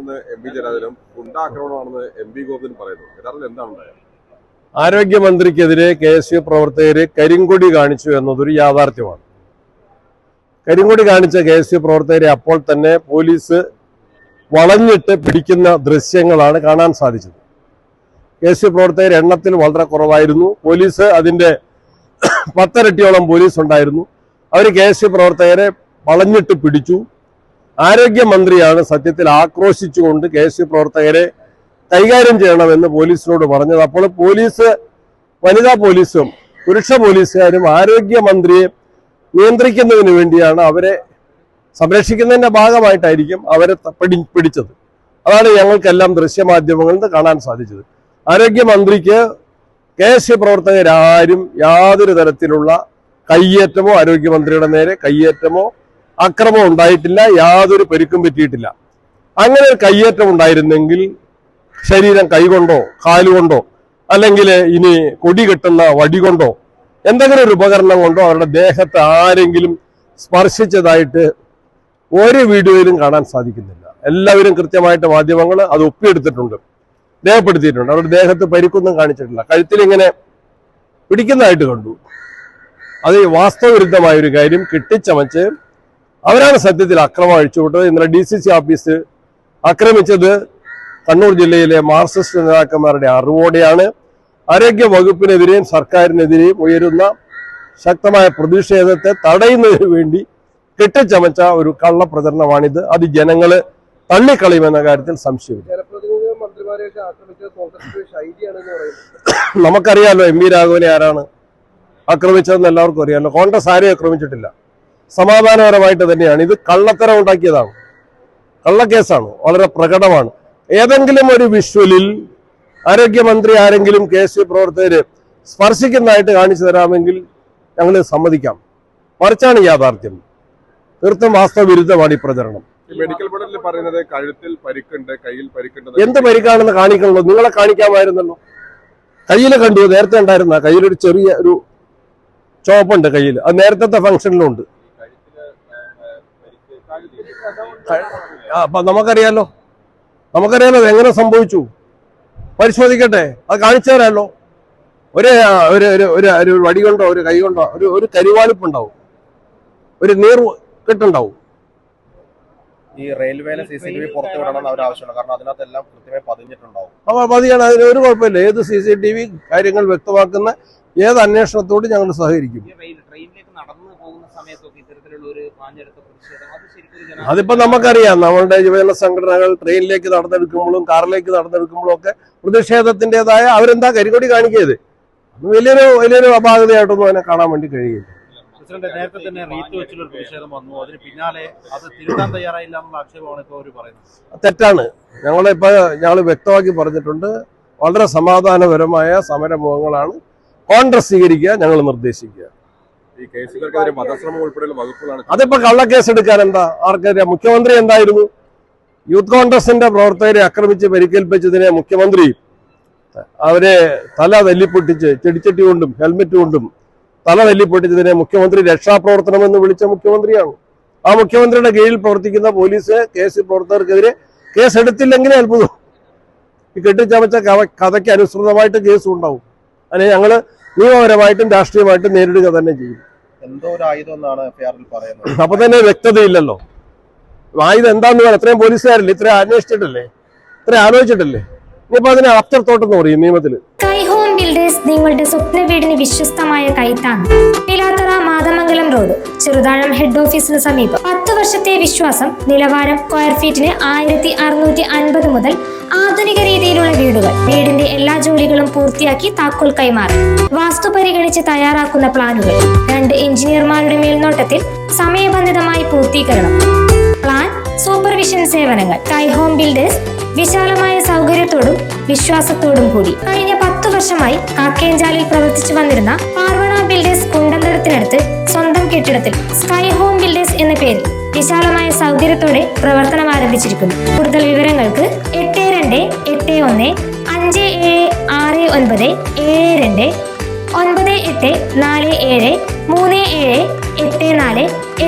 ആക്രമണമാണെന്ന് MV. ജയരാജനും ഗുണ്ടാക്രമണമാണെന്ന് MV. ഗോവിന്ദനും പറയുന്നു. യഥാർത്ഥത്തിൽ എന്താണ് ഉണ്ടായത്? ആരോഗ്യമന്ത്രിക്കെതിരെ കെ.എസ്.യു പ്രവർത്തകര് കരിങ്കൊടി കാണിച്ചു എന്നതൊരു യാഥാർത്ഥ്യമാണ്. കരിങ്കൊടി കാണിച്ച കെ.എസ്.യു പ്രവർത്തകരെ അപ്പോൾ തന്നെ പോലീസ് വളഞ്ഞിട്ട് പിടിക്കുന്ന ദൃശ്യങ്ങളാണ് കാണാൻ സാധിച്ചത്. കെ.എസ്.യു പ്രവർത്തകർ എണ്ണത്തിൽ വളരെ കുറവായിരുന്നു. പോലീസ് അതിന്റെ 10 ഇരട്ടിയോളം പോലീസ് ഉണ്ടായിരുന്നു. അവർ കെ.എസ്.യു പ്രവർത്തകരെ വളഞ്ഞിട്ട് പിടിച്ചു. ആരോഗ്യമന്ത്രിയാണ് സത്യത്തിൽ ആക്രോശിച്ചുകൊണ്ട് കെ.എസ്.യു പ്രവർത്തകരെ കൈകാര്യം ചെയ്യണമെന്ന് പോലീസിനോട് പറഞ്ഞത്. അപ്പോൾ പോലീസ്, വനിതാ പോലീസും പുരുഷ പോലീസുകാരും ആരോഗ്യമന്ത്രിയെ നിയന്ത്രിക്കുന്നതിന് വേണ്ടിയാണ്, അവരെ സംരക്ഷിക്കുന്നതിന്റെ ഭാഗമായിട്ടായിരിക്കും അവരെ പിടിച്ചത്. അതാണ് ഞങ്ങൾക്കെല്ലാം ദൃശ്യമാധ്യമങ്ങളിൽ നിന്ന് കാണാൻ സാധിച്ചത്. ആരോഗ്യമന്ത്രിക്ക് കെ.എസ്.യു പ്രവർത്തകരാരും യാതൊരു തരത്തിലുള്ള കയ്യേറ്റമോ ആരോഗ്യമന്ത്രിയുടെ നേരെ കയ്യേറ്റമോ അക്രമമോ ഉണ്ടായിട്ടില്ല. യാതൊരു പരിക്കും പറ്റിയിട്ടില്ല. അങ്ങനെ ഒരു കയ്യേറ്റം ഉണ്ടായിരുന്നെങ്കിൽ ശരീരം കൈകൊണ്ടോ കാലുകൊണ്ടോ അല്ലെങ്കിൽ ഇനി കൊടി കെട്ടുന്ന വടി കൊണ്ടോ എന്തെങ്കിലും ഒരു ഉപകരണം കൊണ്ടോ അവരുടെ ദേഹത്ത് ആരെങ്കിലും സ്പർശിച്ചതായിട്ട് ഒരു വീഡിയോയിലും കാണാൻ സാധിക്കുന്നില്ല. എല്ലാവരും കൃത്യമായിട്ട് മാധ്യമങ്ങൾ അത് ഒപ്പിയെടുത്തിട്ടുണ്ട്, രേഖപ്പെടുത്തിയിട്ടുണ്ട്. അവരുടെ ദേഹത്ത് പരിക്കൊന്നും കാണിച്ചിട്ടില്ല. കഴുത്തിൽ ഇങ്ങനെ പിടിക്കുന്നതായിട്ട് കണ്ടു. അത് വാസ്തവവിരുദ്ധമായ ഒരു കാര്യം. കെട്ടിച്ചമച്ച് അവരാണ് സത്യത്തിൽ അക്രമം അഴിച്ചുവിട്ടത്. ഇന്നലെ DCC ഓഫീസ് ആക്രമിച്ചത് കണ്ണൂർ ജില്ലയിലെ മാർക്സിസ്റ്റ് നേതാക്കന്മാരുടെ അറിവോടെയാണ്. ആരോഗ്യ വകുപ്പിനെതിരെയും സർക്കാരിനെതിരെയും ഉയരുന്ന ശക്തമായ പ്രതിഷേധത്തെ തടയുന്നതിന് വേണ്ടി കെട്ടിച്ചമച്ച ഒരു കള്ളപ്രചരണമാണിത്. അത് ജനങ്ങള് തള്ളിക്കളയുമെന്ന കാര്യത്തിൽ സംശയമില്ല. നമുക്കറിയാലോ എം.വി. രാഘവനെ ആരാണ് ആക്രമിച്ചതെന്ന് എല്ലാവർക്കും അറിയാമല്ലോ. കോൺഗ്രസ് ആരെയും ആക്രമിച്ചിട്ടില്ല. സമാധാനപരമായിട്ട് തന്നെയാണ്. ഇത് കള്ളത്തരം ഉണ്ടാക്കിയതാണ്, കള്ളക്കേസാണ്, വളരെ പ്രകടമാണ്. ഏതെങ്കിലും ഒരു വിഷ്വലിൽ ആരോഗ്യമന്ത്രി ആരെങ്കിലും കെ.എസ്.യു പ്രവർത്തകര് സ്പർശിക്കുന്നതായിട്ട് കാണിച്ചു തരാമെങ്കിൽ ഞങ്ങൾ സമ്മതിക്കാം. മറിച്ചാണ് യാഥാർത്ഥ്യം. തീർത്തും വാസ്തവവിരുദ്ധമാണ് ഈ പ്രചരണം. മെഡിക്കൽ ബോർഡിൽ പറയുന്നത് കഴുത്തിൽ പരിക്കുണ്ട്, കയ്യിൽ പരിക്കുണ്ട്. എന്ത് പരിക്കാണെന്ന് കാണിക്കണല്ലോ? നിങ്ങളെ കാണിക്കാമായിരുന്നല്ലോ. കയ്യിൽ കണ്ടു, നേരത്തെ ഉണ്ടായിരുന്ന കയ്യിലൊരു ചെറിയ ഒരു ചോപ്പുണ്ട് കയ്യിൽ. അത് നേരത്തെ ഫംഗ്ഷനിലുണ്ട്. അപ്പൊ നമുക്കറിയാലോ അത് എങ്ങനെ സംഭവിച്ചു. പരിശോധിക്കട്ടെ, അത് കാണിച്ചു തരാമല്ലോ. ഒരു വടി കൊണ്ടോ ഒരു കൈ കൊണ്ടോ ഒരു കരിവാളിപ്പുണ്ടാവും, ഒരു നീർ കെട്ടുണ്ടാവും. ഈ റെയിൽവേയിലെ CCTV പുറത്തു വിടണമെന്ന് അവർ ആവശ്യമാണ്. കാരണം അതിനകത്തെല്ലാം കൃത്യമായി പതിഞ്ഞിട്ടുണ്ടാവും. അപ്പൊ പതിയാണ്, അതിന് ഒരു കുഴപ്പമില്ല. ഏത് CCTV കാര്യങ്ങൾ വ്യക്തമാക്കുന്ന ഏത് അന്വേഷണത്തോട് ഞങ്ങൾ സഹകരിക്കും. അതിപ്പോ നമുക്കറിയാം, നമ്മളുടെ യുവജന സംഘടനകൾ ട്രെയിനിലേക്ക് നടന്നെടുക്കുമ്പോഴും കാറിലേക്ക് നടന്നെടുക്കുമ്പോഴും ഒക്കെ പ്രതിഷേധത്തിൻ്റെതായ അവരെന്താ കരികൊടി കാണിക്കിയത്. വലിയൊരു അപാകതയായിട്ടൊന്നും അതിനെ കാണാൻ വേണ്ടി കഴിയില്ല. നേരത്തെ തന്നെ റീത്ത് വെച്ചുള്ള പ്രതിഷേധം വന്നു, അതിന് പിന്നാലെ അത് തിരുത്താൻ തയ്യാറായില്ല എന്നുള്ള ആക്ഷേപമാണ് ഇപ്പോൾ അവർ പറയുന്നത്. തെറ്റാണ്. ഞങ്ങൾ വ്യക്തമാക്കി പറഞ്ഞിട്ടുണ്ട്. വളരെ സമാധാനപരമായ സമരമുഖങ്ങളാണ് കോൺഗ്രസ് സ്വീകരിക്കുക, ഞങ്ങൾ നിർദ്ദേശിക്കുക. അതിപ്പോ കള്ളക്കേസ് എടുക്കാൻ എന്താ ആർക്കറിയാം? മുഖ്യമന്ത്രി എന്തായിരുന്നു? യൂത്ത് കോൺഗ്രസിന്റെ പ്രവർത്തകരെ ആക്രമിച്ച് പരിക്കേൽപ്പിച്ചതിനെ മുഖ്യമന്ത്രി അവരെ തല തല്ലിപ്പൊട്ടിച്ച് ചെടിച്ചട്ടി കൊണ്ടും ഹെൽമെറ്റ് കൊണ്ടും തല തല്ലിപ്പൊട്ടിച്ചതിനെ മുഖ്യമന്ത്രി രക്ഷാപ്രവർത്തനമെന്ന് വിളിച്ച മുഖ്യമന്ത്രിയാണ്. ആ മുഖ്യമന്ത്രിയുടെ കീഴിൽ പ്രവർത്തിക്കുന്ന പോലീസ് കെ.എസ്.യു പ്രവർത്തകർക്കെതിരെ കേസ് എടുത്തില്ലെങ്കിലേ അത്ഭുതം. ഈ കെട്ടിച്ചമച്ച കഥയ്ക്ക് അനുസൃതമായിട്ട് കേസും ഉണ്ടാവും. അതിനെ ഞങ്ങള് നിയമപരമായിട്ടും രാഷ്ട്രീയമായിട്ടും നേരിടുക തന്നെ ചെയ്യും. എന്തോ ഒരു ആയുധം എന്നാണ് പറയുന്നത്. അപ്പൊ തന്നെ വ്യക്തതയില്ലല്ലോ. ആയുധം എന്താന്ന് പറയാം. ഇത്രയും പോലീസുകാരില്ലേ, ഇത്രയും അന്വേഷിച്ചിട്ടല്ലേ, ഇത്രയും ആലോചിച്ചിട്ടല്ലേ. ഇനിയിപ്പോ അതിനെ ആഫ്റ്റർ തോട്ട് എന്ന് പറയും നിയമത്തില്. സ്കൈ ഹോം ബിൽഡേഴ്സ് നിങ്ങളുടെ സ്വപ്ന വീടിന് വിശ്വസ്തമായ കൈത്താങ്. പിലാത്തറ മാതമംഗലം റോഡ്, ചെറുതാഴം ഹെഡ് ഓഫീസിന് സമീപം. 10 വർഷത്തെ വിശ്വാസം. നിലവാരം സ്ക്വയർ ഫീറ്റിന് 1650 മുതൽ. ആധുനിക രീതിയിലുള്ള വീടുകൾ. വീടിന്റെ എല്ലാ ജോലികളും പൂർത്തിയാക്കി താക്കോൽ കൈമാറും. വാസ്തു പരിഗണിച്ച് തയ്യാറാക്കുന്ന പ്ലാനുകൾ 2 എഞ്ചിനീയർമാരുടെ മേൽനോട്ടത്തിൽ സമയബന്ധിതമായി പൂർത്തീകരണം. പ്ലാൻ സൂപ്പർവിഷൻ സേവനങ്ങൾ. സ്കൈ ഹോം ബിൽഡേഴ്സ് വിശാലമായ സൗകര്യത്തോടും വിശ്വാസത്തോടും കൂടി കഴിഞ്ഞ 10 വർഷമായി കാക്കേഞ്ചാലിൽ പ്രവർത്തിച്ചു വന്നിരുന്ന പാർവണ ബിൽഡേഴ്സ് കുണ്ടന്തരത്തിനടുത്ത് സ്വന്തം കെട്ടിടത്തിൽ സ്കൈ ഹോം ബിൽഡേഴ്സ് എന്ന പേരിൽ വിശാലമായ സൗകര്യത്തോടെ പ്രവർത്തനം ആരംഭിച്ചിരിക്കുന്നു. കൂടുതൽ വിവരങ്ങൾക്ക് 8251576972 98473734